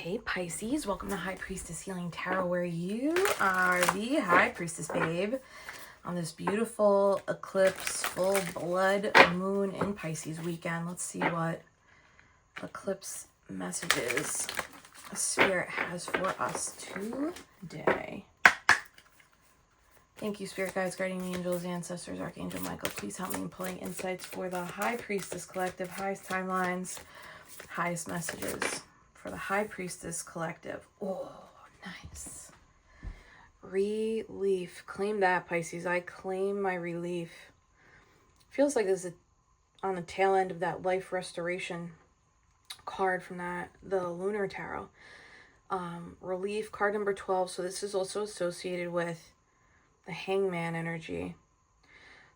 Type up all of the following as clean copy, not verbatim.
Hey Pisces, welcome to High Priestess Healing Tarot, where you are the High Priestess babe on this beautiful eclipse, full blood moon in Pisces weekend. Let's see what eclipse messages Spirit has for us today. Thank you, Spirit Guides, Guardian Angels, Ancestors, Archangel Michael. Please help me in pulling insights for the High Priestess Collective, highest timelines, highest messages for the High Priestess Collective. Oh, nice. Relief. Claim that, Pisces. I claim my relief. Feels like this is on the tail end of that life restoration card from the Lunar Tarot. Relief, card number 12. So this is also associated with the Hangman energy.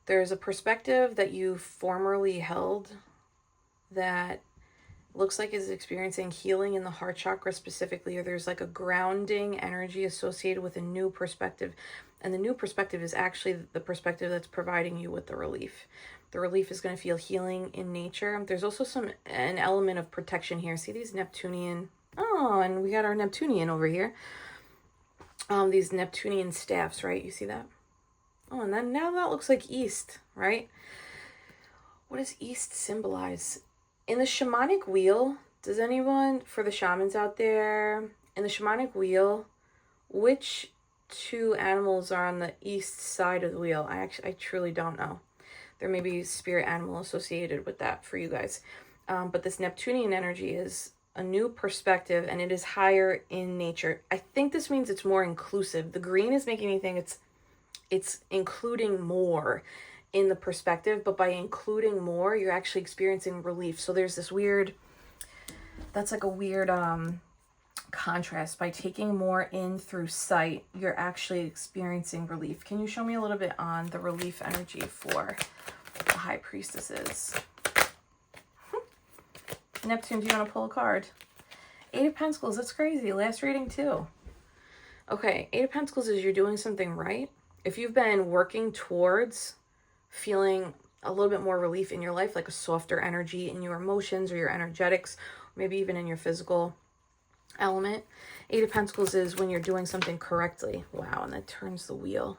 There's a perspective that you formerly held that looks like is experiencing healing in the heart chakra specifically, or there's like a grounding energy associated with a new perspective. And the new perspective is actually the perspective that's providing you with the relief. The relief is going to feel healing in nature. There's also an element of protection here. See these Neptunian, oh, and we got our Neptunian over here. These Neptunian staffs, right? You see that? Oh, and then now that looks like East, right? What does East symbolize? In the shamanic wheel, does anyone, for the shamans out there, in the shamanic wheel, which two animals are on the east side of the wheel? I truly don't know. There may be spirit animal associated with that for you guys. But this Neptunian energy is a new perspective, and it is higher in nature. I think this means it's more inclusive. The green is making me think it's including more in the perspective, but by including more, you're actually experiencing relief. So there's this weird, that's like a weird contrast. By taking more in through sight, you're actually experiencing relief. Can you show me a little bit on the relief energy for the High Priestesses? Neptune, do you want to pull a card? Eight of Pentacles, that's crazy. Last reading too. Okay, Eight of Pentacles is you're doing something right. If you've been working towards feeling a little bit more relief in your life, like a softer energy in your emotions or your energetics, maybe even in your physical element. Eight of Pentacles is when you're doing something correctly. Wow, and that turns the wheel.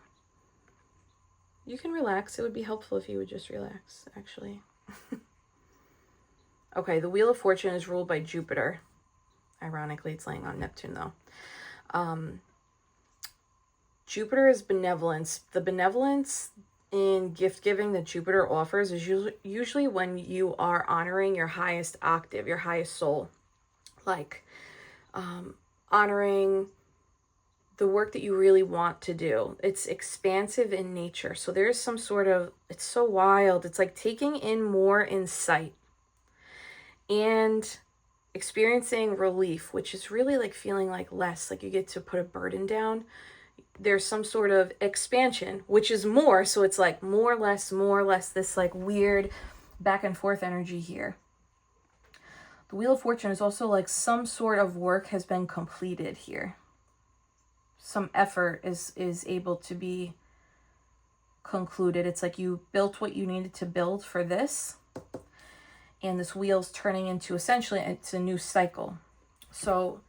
You can relax. It would be helpful if you would just relax, actually. Okay, the Wheel of Fortune is ruled by Jupiter. Ironically, it's laying on Neptune, though. Jupiter is benevolence. The benevolence in gift giving that Jupiter offers is usually when you are honoring your highest octave, your highest soul, like honoring the work that you really want to do. It's expansive in nature. So there's some sort of, it's so wild. It's like taking in more insight and experiencing relief, which is really like feeling like less, like you get to put a burden down. There's some sort of expansion, which is more. So it's like more, less, this like weird back and forth energy here. The Wheel of Fortune is also like some sort of work has been completed here. Some effort is able to be concluded. It's like you built what you needed to build for this. And this wheel's turning into, essentially, it's a new cycle. So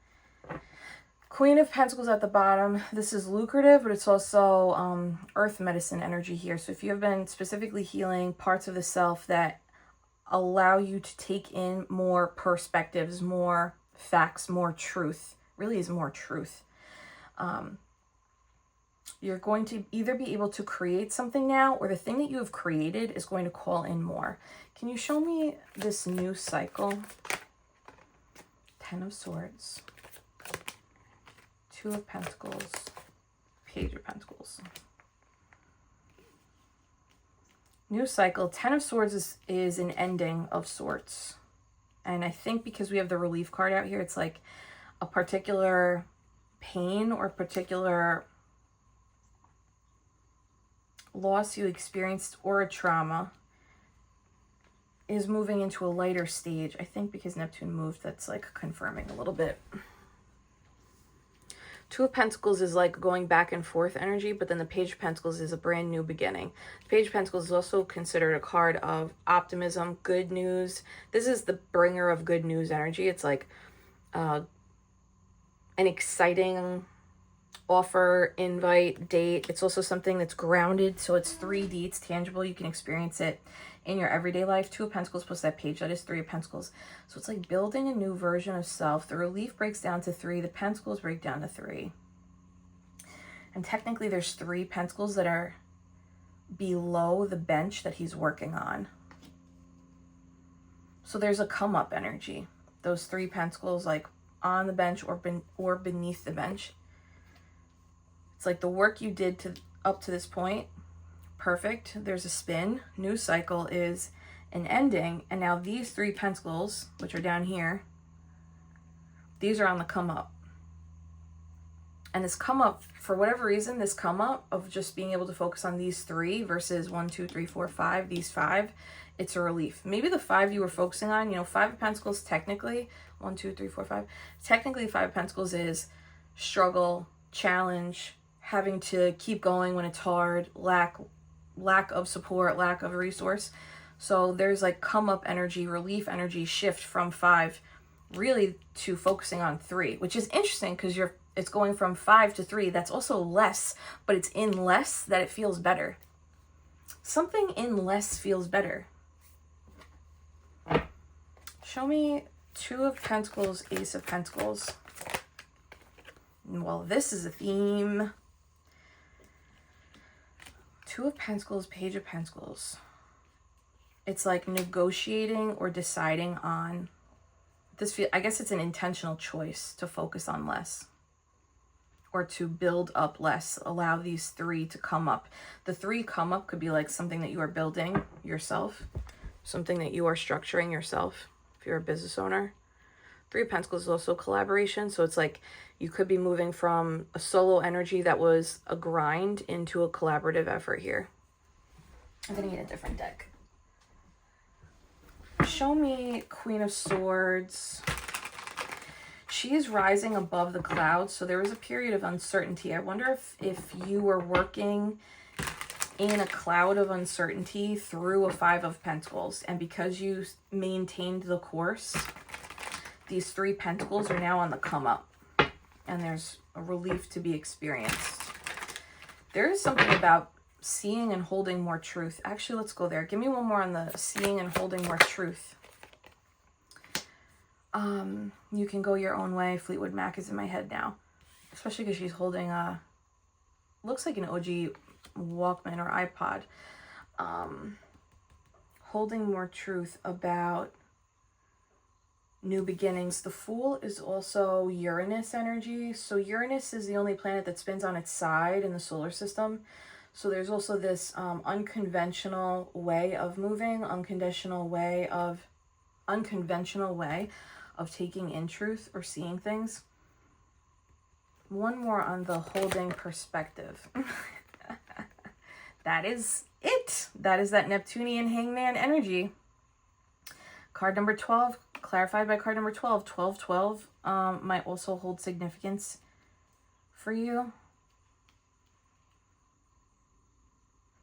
Queen of Pentacles at the bottom. This is lucrative, but it's also earth medicine energy here. So if you have been specifically healing parts of the self that allow you to take in more perspectives, more facts, more truth, really is more truth. You're going to either be able to create something now, or the thing that you have created is going to call in more. Can you show me this new cycle? Ten of Swords. Two of Pentacles, Page of Pentacles. New cycle. Ten of Swords is an ending of sorts. And I think because we have the relief card out here, it's like a particular pain or particular loss you experienced or a trauma is moving into a lighter stage. I think because Neptune moved, that's like confirming a little bit. Two of Pentacles is like going back and forth energy, but then the Page of Pentacles is a brand new beginning. The Page of Pentacles is also considered a card of optimism, good news. This is the bringer of good news energy. It's like an exciting offer, invite, date. It's also something that's grounded. So it's 3D, it's tangible. You can experience it in your everyday life. 2 of Pentacles plus that page, that is 3 of Pentacles. So it's like building a new version of self. The relief breaks down to 3. The Pentacles break down to 3. And technically there's 3 Pentacles that are below the bench that he's working on. So there's a come up energy. Those 3 Pentacles like on the bench or beneath the bench. It's like the work you did up to this point, perfect. There's a spin. New cycle is an ending. And now these 3 Pentacles, which are down here, these are on the come up. And this come up, for whatever reason, this come up of just being able to focus on these 3 versus 1, 2, 3, 4, 5, these 5, it's a relief. Maybe the 5 you were focusing on, you know, 5 of Pentacles technically, 1, 2, 3, 4, 5, technically 5 of Pentacles is struggle, challenge, having to keep going when it's hard, lack of support, lack of a resource. So there's like come up energy, relief energy, shift from 5 really to focusing on 3, which is interesting because it's going from 5 to 3. That's also less, but it's in less that it feels better. Something in less feels better. Show me 2 of Pentacles, Ace of Pentacles. Well, this is a theme. 2 of Pentacles, Page of Pentacles. It's like negotiating or deciding on this. I guess it's an intentional choice to focus on less or to build up less. Allow these 3 to come up. The 3 come up could be like something that you are building yourself, something that you are structuring yourself if you're a business owner. 3 of Pentacles is also collaboration. So it's like you could be moving from a solo energy that was a grind into a collaborative effort here. I'm going to get a different deck. Show me Queen of Swords. She is rising above the clouds. So there was a period of uncertainty. I wonder if you were working in a cloud of uncertainty through a 5 of Pentacles. And because you maintained the course, these 3 Pentacles are now on the come up. And there's a relief to be experienced. There is something about seeing and holding more truth. Actually, let's go there. Give me one more on the seeing and holding more truth. You can go your own way. Fleetwood Mac is in my head now. Especially because she's holding a, looks like an OG Walkman or iPod. Holding more truth about new beginnings. The Fool is also Uranus energy. So Uranus is the only planet that spins on its side in the solar system. So there's also this unconventional way of moving, unconventional way of taking in truth or seeing things. One more on the holding perspective. That is it. That is that Neptunian hangman energy. Card number 12, clarified by card number 12. 1212 might also hold significance for you.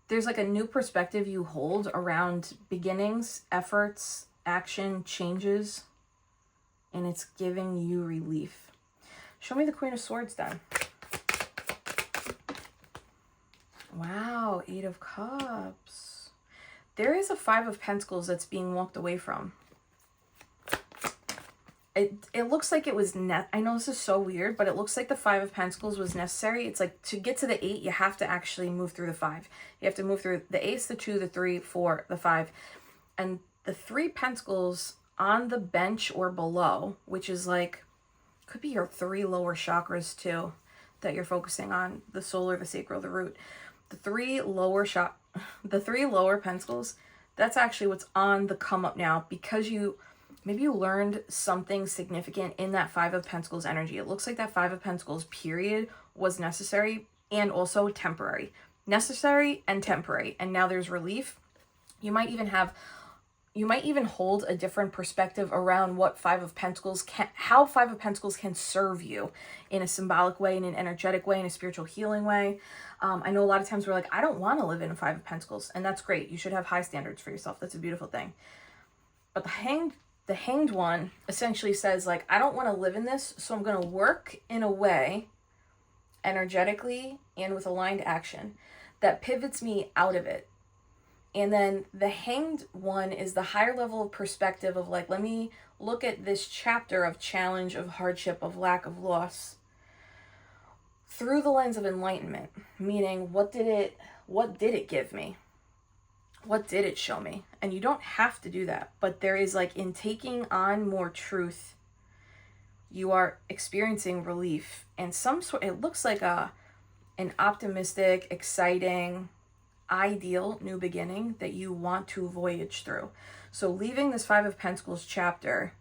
There's like a new perspective you hold around beginnings, efforts, action, changes, and it's giving you relief. Show me the Queen of Swords then. Wow, 8 of Cups. There is a 5 of Pentacles that's being walked away from. It looks like it was I know this is so weird, but it looks like the 5 of Pentacles was necessary. It's like to get to the 8, you have to actually move through the 5. You have to move through the Ace, the 2, the 3, 4, the 5. And the 3 Pentacles on the bench or below, which is like, could be your 3 lower chakras too, that you're focusing on, the solar, the sacral, the root. The 3 lower Pentacles, that's actually what's on the come up now, because maybe you learned something significant in that 5 of Pentacles energy. It looks like that 5 of Pentacles period was necessary and also temporary. Necessary and temporary. And now there's relief. You might even hold a different perspective around what 5 of Pentacles how 5 of Pentacles can serve you in a symbolic way, in an energetic way, in a spiritual healing way. I know a lot of times we're like, I don't want to live in a 5 of Pentacles. And that's great. You should have high standards for yourself. That's a beautiful thing. But the the Hanged One essentially says, like, I don't want to live in this, so I'm going to work in a way, energetically and with aligned action, that pivots me out of it. And then the Hanged One is the higher level of perspective of, like, let me look at this chapter of challenge, of hardship, of lack, of loss through the lens of enlightenment. Meaning, what did it give me? What did it show me? And you don't have to do that, but there is, like, in taking on more truth, you are experiencing relief and some sort. It looks like an optimistic, exciting, ideal new beginning that you want to voyage through. So leaving this Five of Pentacles chapter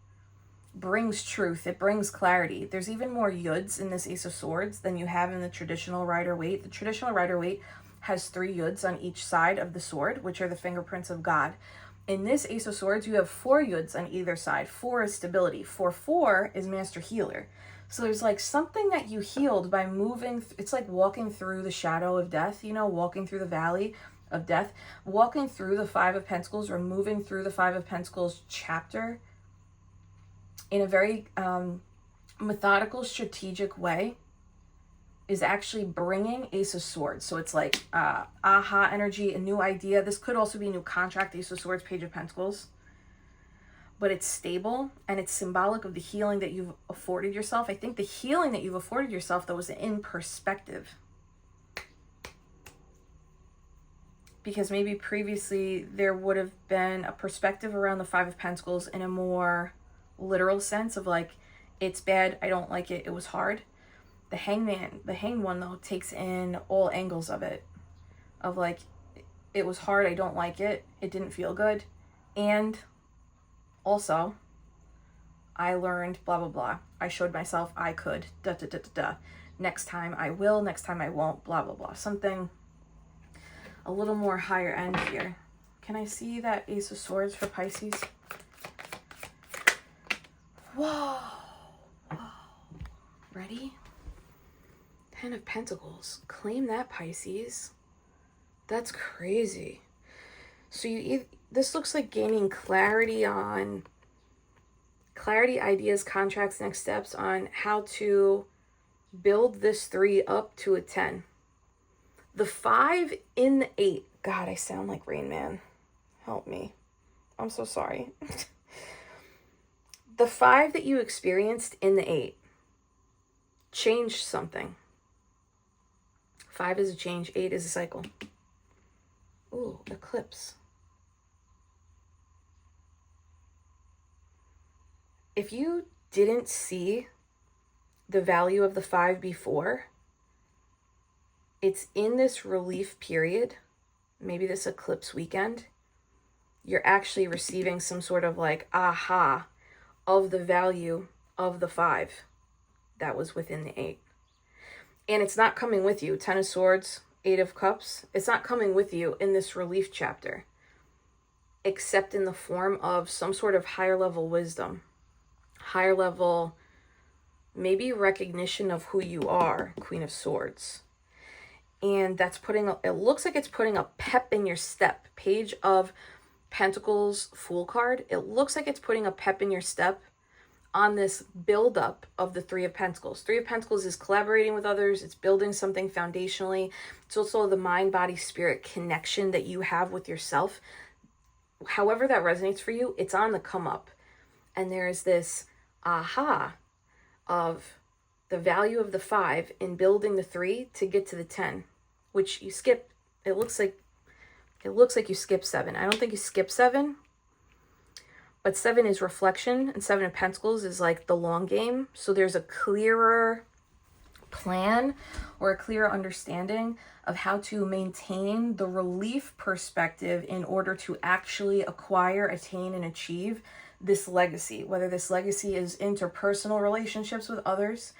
brings truth. It brings clarity. There's even more yuds in this Ace of Swords than you have in the traditional Rider-Waite. The traditional Rider-Waite has 3 yuds on each side of the sword, which are the fingerprints of God. In this Ace of Swords, you have 4 yuds on either side. 4 is stability. 4 is Master Healer. So there's, like, something that you healed by moving. It's like walking through the shadow of death, you know, walking through the valley of death, walking through the Five of Pentacles, or moving through the Five of Pentacles chapter in a very methodical, strategic way is actually bringing Ace of Swords. So it's like aha energy, a new idea. This could also be a new contract, Ace of Swords, Page of Pentacles. But it's stable, and it's symbolic of the healing that you've afforded yourself. I think the healing that you've afforded yourself, though, is in perspective. Because maybe previously there would have been a perspective around the Five of Pentacles in a more literal sense of, like, it's bad, I don't like it, it was hard. The Hanged One, though, takes in all angles of it. Of, like, it was hard, I don't like it, it didn't feel good. And also, I learned blah, blah, blah. I showed myself I could, da, da, da, da, da. Next time I will, next time I won't, blah, blah, blah. Something a little more higher end here. Can I see that Ace of Swords for Pisces? Whoa. Whoa. Ready? 10 of Pentacles. Claim that, Pisces. That's crazy. So this looks like gaining clarity on ideas, contracts, next steps on how to build this 3 up to a 10. The 5 in the 8. God, I sound like Rain Man. Help me. I'm so sorry. The 5 that you experienced in the 8 changed something. 5 is a change. 8 is a cycle. Ooh, eclipse. If you didn't see the value of the 5 before, it's in this relief period, maybe this eclipse weekend, you're actually receiving some sort of, like, aha of the value of the 5 that was within the 8. And it's not coming with you. 10 of Swords, 8 of Cups. It's not coming with you in this relief chapter, except in the form of some sort of higher level wisdom, higher level, maybe recognition of who you are, Queen of Swords. And that's it looks like it's putting a pep in your step. Page of Pentacles, Fool card. It looks like it's putting a pep in your step on this buildup of the 3 of Pentacles. 3 of Pentacles is collaborating with others. It's building something foundationally. It's also the mind, body, spirit connection that you have with yourself. However that resonates for you, it's on the come up. And there's this aha of the value of the 5 in building the 3 to get to the 10, which you skip. It looks like you skip 7. I don't think you skip 7, but 7 is reflection, and 7 of Pentacles is like the long game. So there's a clearer plan or a clearer understanding of how to maintain the relief perspective in order to actually acquire, attain, and achieve this legacy. Whether this legacy is interpersonal relationships with others,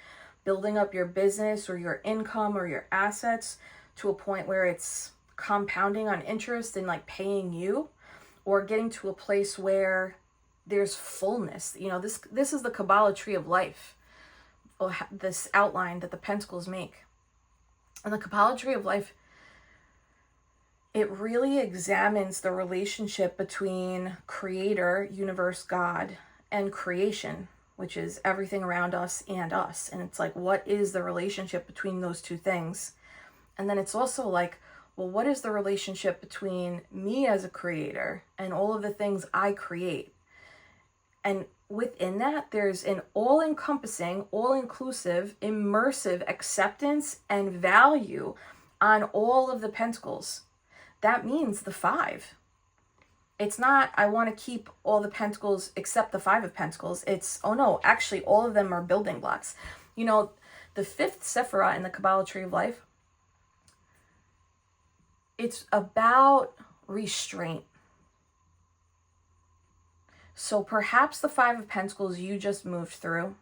building up your business or your income or your assets to a point where it's compounding on interest and, like, paying you, or getting to a place where there's fullness. You know, this is the Kabbalah tree of life, this outline that the Pentacles make. And the Kabbalah tree of life, it really examines the relationship between Creator, Universe, God, and creation, which is everything around us and us. And it's like, what is the relationship between those two things? And then it's also like, well, what is the relationship between me as a creator and all of the things I create? And within that, there's an all-encompassing, all-inclusive, immersive acceptance and value on all of the pentacles. That means the 5. It's not, I want to keep all the pentacles except the 5 of pentacles. It's, oh no, actually all of them are building blocks. You know, the 5th Sephirah in the Kabbalah tree of life, it's about restraint. So perhaps the 5 of pentacles you just moved through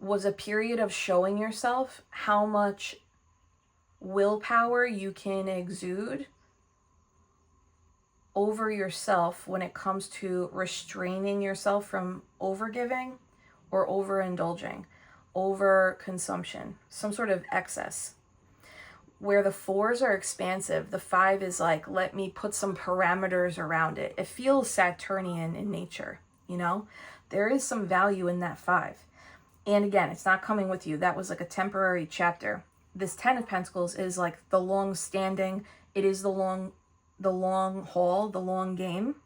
was a period of showing yourself how much willpower you can exude over yourself when it comes to restraining yourself from overgiving or overindulging, over consumption, some sort of excess. Where the 4s are expansive, the 5 is like, let me put some parameters around it. It feels Saturnian in nature, you know? There is some value in that 5. And again, it's not coming with you. That was like a temporary chapter. This 10 of Pentacles is like the long standing, it is the long haul, the long game.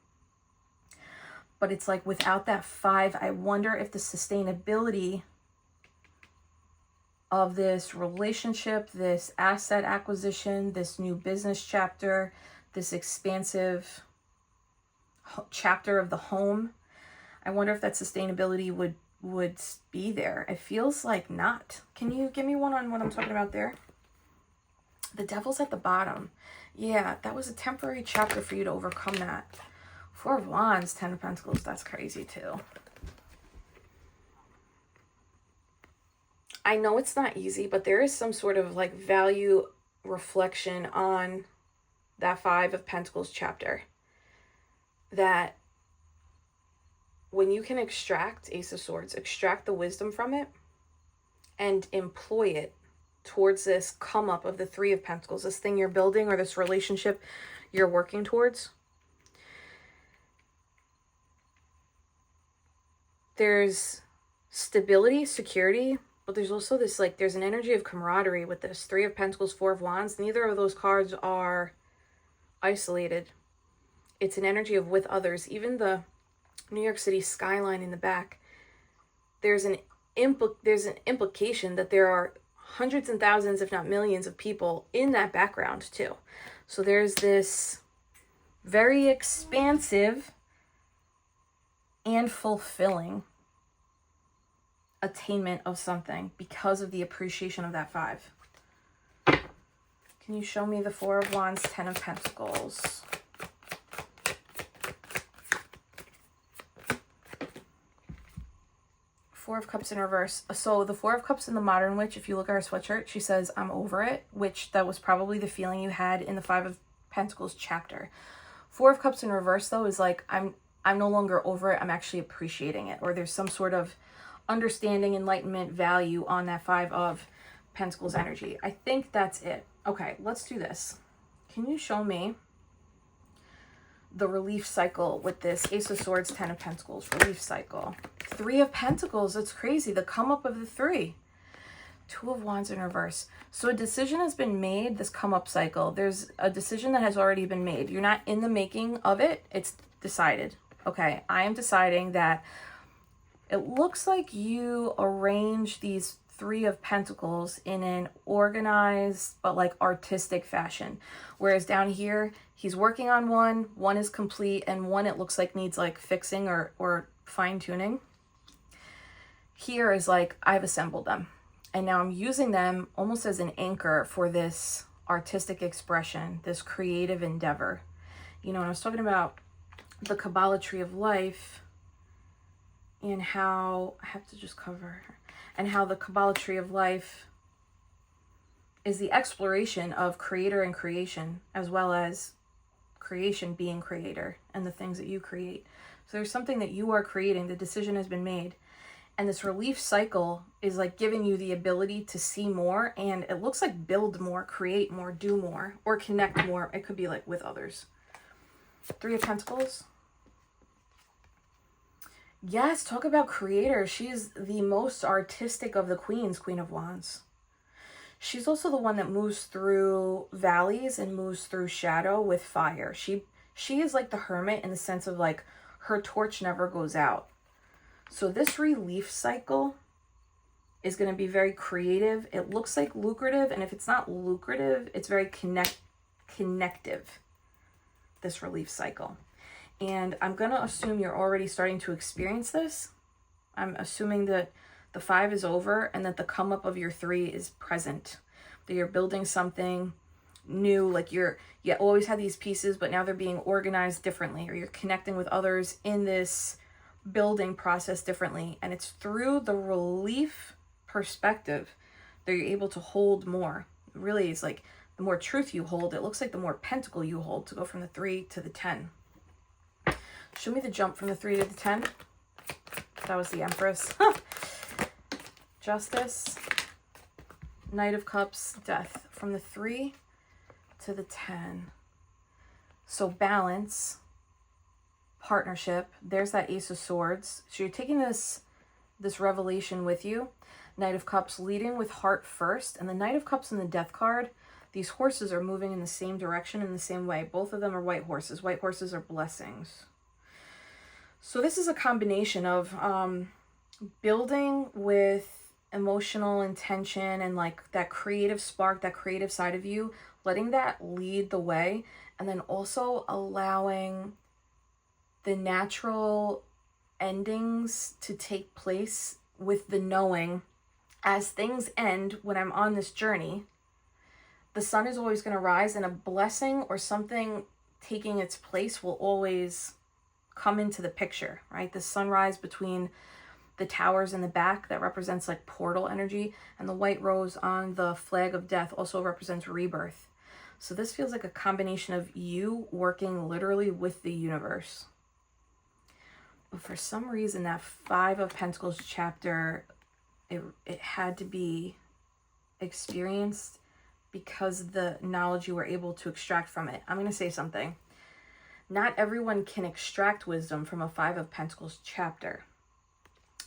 But it's like without that 5, I wonder if the sustainability of this relationship, this asset acquisition, this new business chapter, this expansive chapter of the home, I wonder if that sustainability would be there. It feels like not. Can you give me one on what I'm talking about there? The Devil's at the bottom. Yeah, that was a temporary chapter for you to overcome that. 4 of Wands, 10 of Pentacles, that's crazy too. I know it's not easy, but there is some sort of like value reflection on that 5 of Pentacles chapter. That when you can extract, Ace of Swords, extract the wisdom from it and employ it towards this come up of the 3 of Pentacles, this thing you're building or this relationship you're working towards. There's stability, security, but there's also this, like, there's an energy of camaraderie with this 3 of Pentacles, 4 of Wands. Neither of those cards are isolated. It's an energy of with others. Even the New York City skyline in the back, there's an implication that there are hundreds and thousands, if not millions, of people in that background too. So there's this very expansive and fulfilling attainment of something because of the appreciation of that 5. Can you show me the 4 of Wands, 10 of Pentacles? Four of Cups in reverse. So the 4 of Cups in the Modern Witch, if you look at her sweatshirt, she says, I'm over it, which that was probably the feeling you had in the 5 of Pentacles chapter. 4 of Cups in reverse, though, is like, I'm no longer over it, I'm actually appreciating it. Or there's some sort of understanding, enlightenment, value on that 5 of Pentacles energy. I think that's it. Okay, let's do this. Can you show me the relief cycle with this Ace of Swords, 10 of Pentacles, relief cycle? 3 of Pentacles, that's crazy. The come up of the 3. 2 of Wands in reverse. So a decision has been made, this come up cycle. There's a decision that has already been made. You're not in the making of it. It's decided. Okay, I am deciding that it looks like you arrange these 3 of Pentacles in an organized but like artistic fashion. Whereas down here, he's working on one is complete, and one it looks like needs like fixing or fine-tuning. Here is like, I've assembled them. And now I'm using them almost as an anchor for this artistic expression, this creative endeavor. You know, when I was talking about the Kabbalah tree of life and how, I have to just cover, and how the Kabbalah tree of life is the exploration of creator and creation, as well as creation being creator and the things that you create. So there's something that you are creating, the decision has been made. And this relief cycle is like giving you the ability to see more, and it looks like build more, create more, do more, or connect more. It could be like with others. 3 of Pentacles. Yes, talk about creator. She's the most artistic of the queens, Queen of Wands. She's also the one that moves through valleys and moves through shadow with fire. She is like the hermit in the sense of like her torch never goes out. So this relief cycle is going to be very creative. It looks like lucrative, and if it's not lucrative, it's very connective, this relief cycle. And I'm going to assume you're already starting to experience this. I'm assuming that the 5 is over and that the come up of your 3 is present. That you're building something new, like you always had these pieces, but now they're being organized differently, or you're connecting with others in this building process differently. And it's through the relief perspective that you're able to hold more. Really, it's like the more truth you hold, it looks like the more pentacle you hold, to go from the 3 to the 10. Show me the jump from the 3 to the 10. That was the Empress. Justice, Knight of Cups, Death. From the 3 to the 10. So balance, partnership. There's that Ace of Swords. So you're taking this revelation with you. Knight of Cups leading with heart first. And the Knight of Cups and the Death card, these horses are moving in the same direction in the same way. Both of them are white horses. White horses are blessings. So this is a combination of building with emotional intention and like that creative spark, that creative side of you, letting that lead the way, and then also allowing the natural endings to take place with the knowing as things end. When I'm on this journey, the sun is always going to rise, and a blessing or something taking its place will always come into the picture, right? The sunrise between the towers in the back, that represents like portal energy, and the white rose on the flag of death also represents rebirth. So this feels like a combination of you working literally with the universe. But for some reason, that 5 of Pentacles chapter, it had to be experienced because of the knowledge you were able to extract from it. I'm going to say something. Not everyone can extract wisdom from a 5 of Pentacles chapter.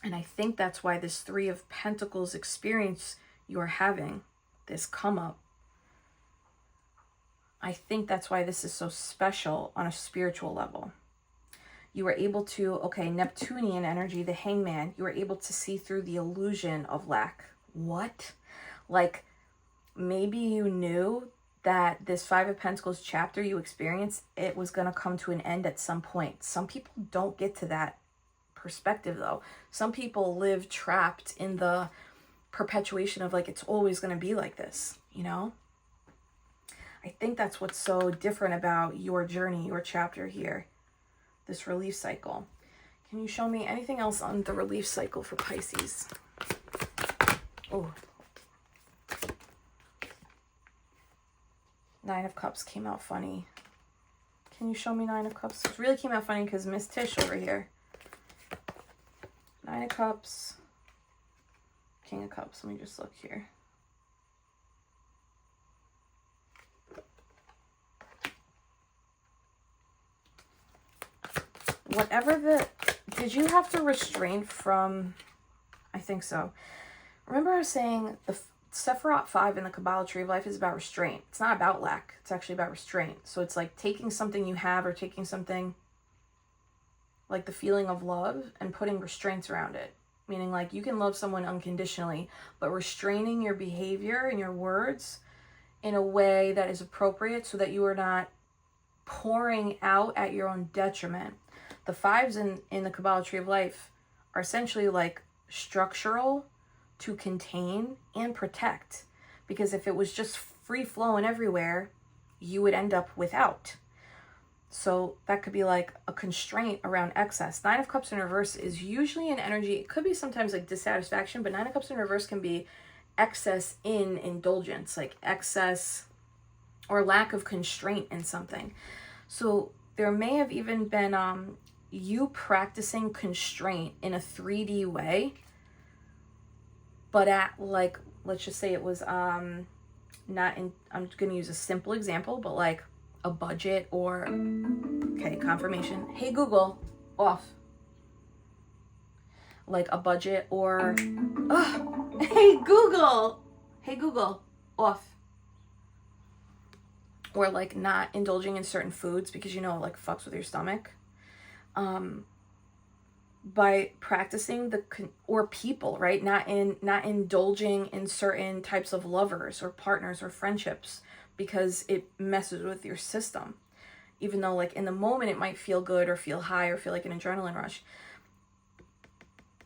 And I think that's why this 3 of Pentacles experience you're having, this come up, I think that's why this is so special on a spiritual level. You were able to, okay, Neptunian energy, the hangman, you were able to see through the illusion of lack. What? Like, maybe you knew that this 5 of Pentacles chapter you experienced, it was going to come to an end at some point. Some people don't get to that perspective, though. Some people live trapped in the perpetuation of like, it's always going to be like this, you know? I think that's what's so different about your journey, your chapter here, this relief cycle. Can you show me anything else on the relief cycle for Pisces? Oh. 9 of Cups came out funny. Can you show me 9 of Cups? It really came out funny because Miss Tish over here. 9 of Cups. King of Cups. Let me just look here. Whatever the... Did you have to restrain from... I think so. Remember I was saying the Sephiroth 5 in the Kabbalah Tree of Life is about restraint. It's not about lack. It's actually about restraint. So it's like taking something you have, or taking something like the feeling of love, and putting restraints around it. Meaning like you can love someone unconditionally, but restraining your behavior and your words in a way that is appropriate so that you are not pouring out at your own detriment. The 5s in the Kabbalah Tree of Life are essentially like structural, to contain and protect, because if it was just free flowing everywhere, you would end up without. So that could be like a constraint around excess. 9 of Cups in reverse is usually an energy, it could be sometimes like dissatisfaction, but 9 of Cups in reverse can be excess in indulgence, like excess or lack of constraint in something. So there may have even been you practicing constraint in a 3D way, but at like, let's just say it was not in, I'm going to use a simple example, but like a budget or, okay, confirmation. Hey Google, off. like a budget, or hey Google, off. Or like not indulging in certain foods because you know it like fucks with your stomach. By practicing or people, right? Not indulging in certain types of lovers or partners or friendships because it messes with your system. Even though like in the moment it might feel good or feel high or feel like an adrenaline rush.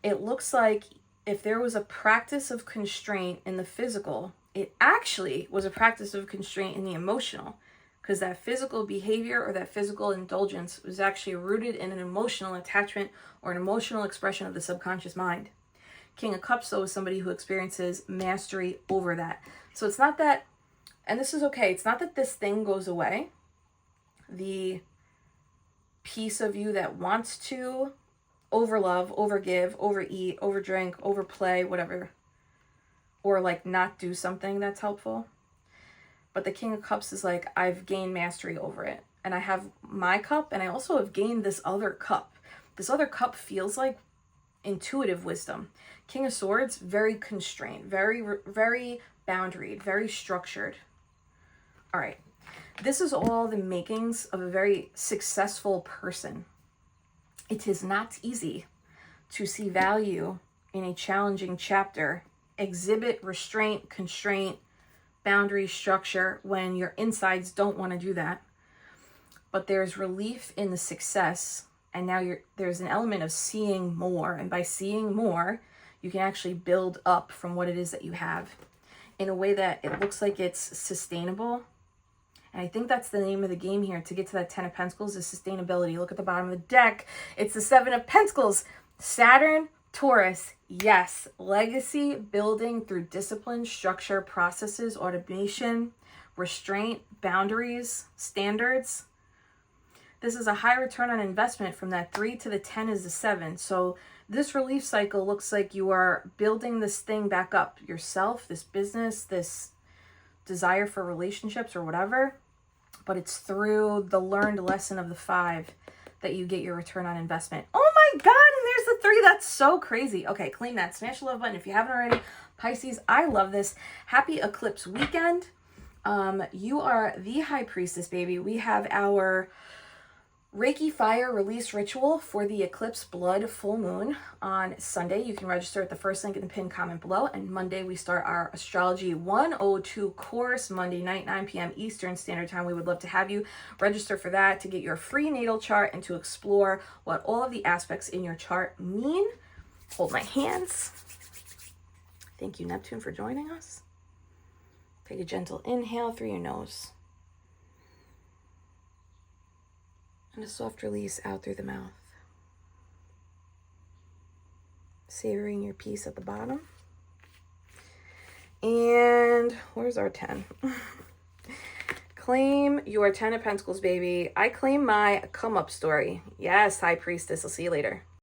It looks like if there was a practice of constraint in the physical, it actually was a practice of constraint in the emotional, because that physical behavior or that physical indulgence was actually rooted in an emotional attachment or an emotional expression of the subconscious mind. King of Cups, though, is somebody who experiences mastery over that. So it's not that, and this is okay, it's not that this thing goes away. The piece of you that wants to overlove, overgive, overeat, overdrink, overplay, whatever, or like not do something that's helpful. But the King of Cups is like, I've gained mastery over it. And I have my cup, and I also have gained this other cup. This other cup feels like intuitive wisdom. King of Swords, very constrained, very boundaried, very structured. All right. This is all the makings of a very successful person. It is not easy to see value in a challenging chapter, exhibit restraint, constraint, boundary, structure, when your insides don't want to do that. But there's relief in the success, and now there's an element of seeing more, and by seeing more, you can actually build up from what it is that you have in a way that it looks like it's sustainable. And I think that's the name of the game here. To get to that 10 of Pentacles is sustainability. Look at the bottom of the deck. It's the 7 of Pentacles. Saturn, Taurus. Yes. Legacy building through discipline, structure, processes, automation, restraint, boundaries, standards. This is a high return on investment. From that 3 to the 10 is the 7. So this relief cycle looks like you are building this thing back up. Yourself, this business, this desire for relationships or whatever, but it's through the learned lesson of the 5 that you get your return on investment. Oh my God, and there's the 3. That's so crazy. Okay, claim that. Smash the love button if you haven't already. Pisces, I love this. Happy eclipse weekend. You are the High Priestess, baby. We have our Reiki fire release ritual for the eclipse blood full moon on Sunday. You can register at the first link in the pinned comment below. And Monday we start our astrology 102 course, Monday night, 9 p.m. Eastern Standard Time. We would love to have you register for that, to get your free natal chart and to explore what all of the aspects in your chart mean. Hold my hands. Thank you, Neptune, for joining us. Take a gentle inhale through your nose. And a soft release out through the mouth. Savoring your peace at the bottom. And where's our 10? Claim your 10 of Pentacles, baby. I claim my come up story. Yes, High Priestess. I'll see you later.